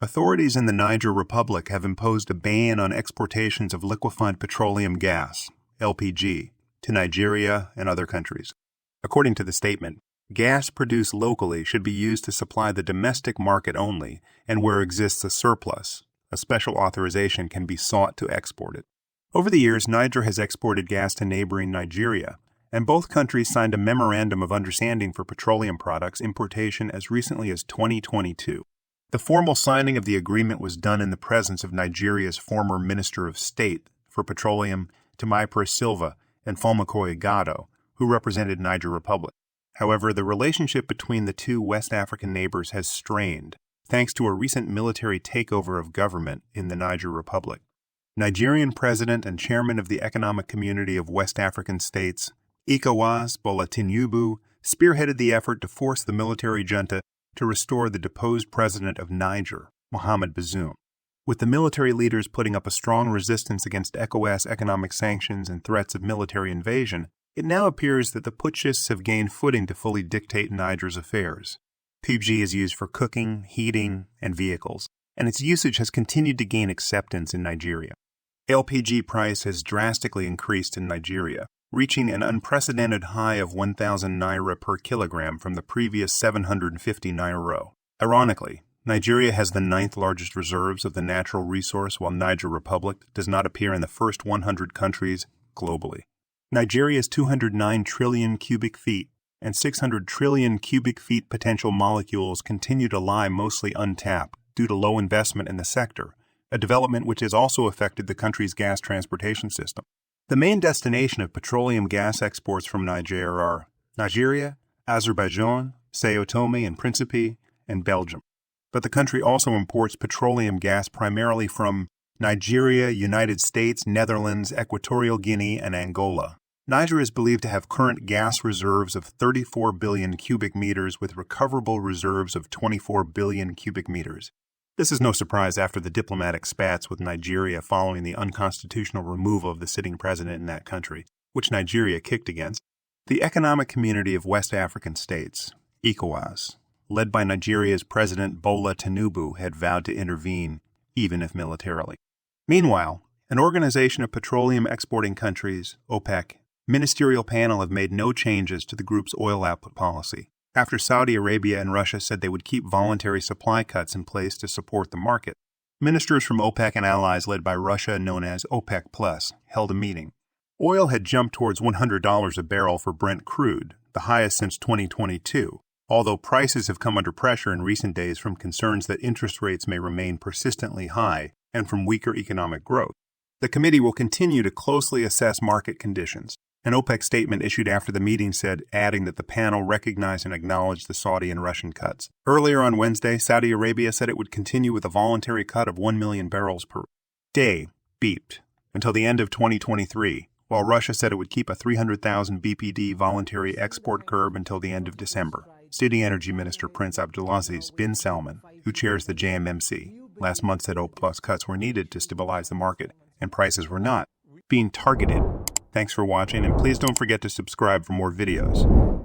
Authorities in the Niger Republic have imposed a ban on exportations of liquefied petroleum gas, LPG, to Nigeria and other countries. According to the statement, gas produced locally should be used to supply the domestic market only, and where exists a surplus, a special authorization can be sought to export it. Over the years, Niger has exported gas to neighboring Nigeria, and both countries signed a memorandum of understanding for petroleum products importation as recently as 2022. The formal signing of the agreement was done in the presence of Nigeria's former Minister of State for Petroleum, Temipura Silva, and Falmakoy Gado, who represented Niger Republic. However, the relationship between the two West African neighbors has strained, thanks to a recent military takeover of government in the Niger Republic. Nigerian President and Chairman of the Economic Community of West African States, ECOWAS, Bola Tinubu, spearheaded the effort to force the military junta to restore the deposed president of Niger, Mohamed Bazoum. With the military leaders putting up a strong resistance against ECOWAS economic sanctions and threats of military invasion, it now appears that the putschists have gained footing to fully dictate Niger's affairs. PUBG is used for cooking, heating, and vehicles, and its usage has continued to gain acceptance in Nigeria. LPG price has drastically increased in Nigeria, reaching an unprecedented high of 1,000 naira per kilogram from the previous 750 naira. Ironically, Nigeria has the 9th largest reserves of the natural resource, while Niger Republic does not appear in the first 100 countries globally. Nigeria's 209 trillion cubic feet and 600 trillion cubic feet potential molecules continue to lie mostly untapped due to low investment in the sector, a development which has also affected the country's gas transportation system. The main destination of petroleum gas exports from Niger are Nigeria, Azerbaijan, Sao Tome and Principe, and Belgium. But the country also imports petroleum gas primarily from Nigeria, United States, Netherlands, Equatorial Guinea, and Angola. Niger is believed to have current gas reserves of 34 billion cubic meters with recoverable reserves of 24 billion cubic meters. This is no surprise after the diplomatic spats with Nigeria following the unconstitutional removal of the sitting president in that country, which Nigeria kicked against. The Economic Community of West African States, ECOWAS, led by Nigeria's President Bola Tinubu, had vowed to intervene, even if militarily. Meanwhile, an organization of petroleum exporting countries, OPEC, ministerial panel have made no changes to the group's oil output policy, after Saudi Arabia and Russia said they would keep voluntary supply cuts in place to support the market. Ministers from OPEC and allies led by Russia, known as OPEC+, held a meeting. Oil had jumped towards $100 a barrel for Brent crude, the highest since 2022, although prices have come under pressure in recent days from concerns that interest rates may remain persistently high and from weaker economic growth. The committee will continue to closely assess market conditions. An OPEC statement issued after the meeting said, adding that the panel recognized and acknowledged the Saudi and Russian cuts. Earlier on Wednesday, Saudi Arabia said it would continue with a voluntary cut of 1 million barrels per day, beeped, until the end of 2023, while Russia said it would keep a 300,000 BPD voluntary export curb until the end of December. City Energy Minister Prince Abdulaziz bin Salman, who chairs the JMMC, last month said OPEC cuts were needed to stabilize the market, and prices were not being targeted. Thanks for watching, and please don't forget to subscribe for more videos.